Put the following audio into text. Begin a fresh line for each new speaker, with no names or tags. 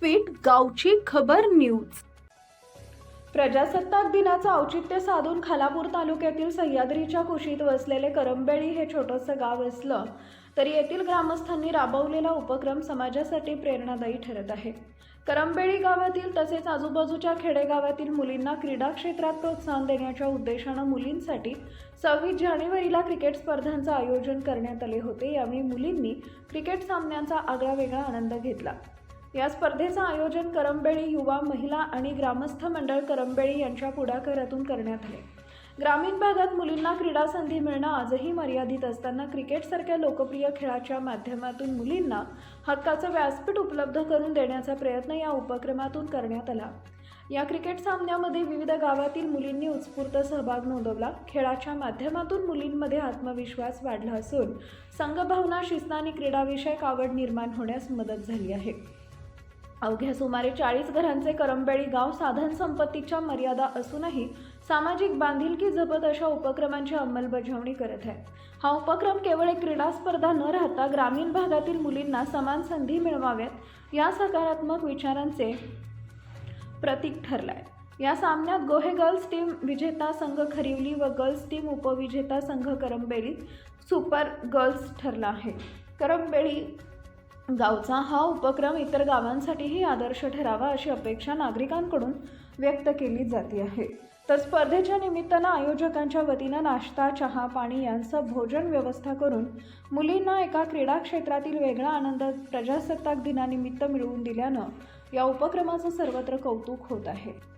व्यासपीठ गावची खबर न्यूज. प्रजासत्ताक दिनाचं औचित्य साधून खालापूर तालुक्यातील सह्याद्रीच्या कुशीत वसलेले करंबेळी हे छोटंसं गाव असलं तरी येथील ग्रामस्थांनी राबवलेला उपक्रम समाजासाठी प्रेरणादायी ठरत आहे. करंबेळी गावातील तसेच आजूबाजूच्या खेडेगावातील मुलींना क्रीडा क्षेत्रात प्रोत्साहन देण्याच्या उद्देशानं मुलींसाठी 26 जानेवारीला क्रिकेट स्पर्धांचं आयोजन करण्यात आले होते. यावेळी मुलींनी क्रिकेट सामन्यांचा आगळावेगळा आनंद घेतला. या स्पर्धेचं आयोजन करंबेळी युवा, महिला आणि ग्रामस्थ मंडळ करंबेळी यांच्या पुढाकारातून करण्यात आले. ग्रामीण भागात मुलींना क्रीडा संधी मिळणं आजही मर्यादित असताना क्रिकेटसारख्या लोकप्रिय खेळाच्या माध्यमातून मुलींना हक्काचं व्यासपीठ उपलब्ध करून देण्याचा प्रयत्न या उपक्रमातून करण्यात आला. या क्रिकेट सामन्यामध्ये विविध गावातील मुलींनी उत्स्फूर्त सहभाग नोंदवला. खेळाच्या माध्यमातून मुलींमध्ये आत्मविश्वास वाढला असून संघभावना, शिस्त आणि क्रीडाविषयक आवड निर्माण होण्यास मदत झाली आहे. अवघ्या सुमारे 40 घरांचे करंबेळी गाव साधन संपत्तीच्या मर्यादा असूनही सामाजिक बांधिलकी जपत अशा उपक्रमांची अंमलबजावणी करत आहे. हा उपक्रम केवळ एक क्रीडा स्पर्धा न राहता ग्रामीण भागातील मुलींना समान संधी मिळवाव्यात या सकारात्मक विचारांचे प्रतीक ठरलाय. या सामन्यात गोहे गर्ल्स टीम विजेता संघ खरिवली व गर्ल्स टीम उपविजेता संघ करंबेळी सुपर गर्ल्स ठरला आहे. करंबेळी गावचा हा उपक्रम इतर गावांसाठीही आदर्श ठरावा अशी अपेक्षा नागरिकांकडून व्यक्त केली जाते आहे. तर स्पर्धेच्या निमित्तानं आयोजकांच्या वतीनं नाश्ता, चहा, पाणी यांचं भोजन व्यवस्था करून मुलींना एका क्रीडा क्षेत्रातील वेगळा आनंद प्रजासत्ताक दिनानिमित्त मिळवून दिल्यानं या उपक्रमाचं सर्वत्र कौतुक होत आहे.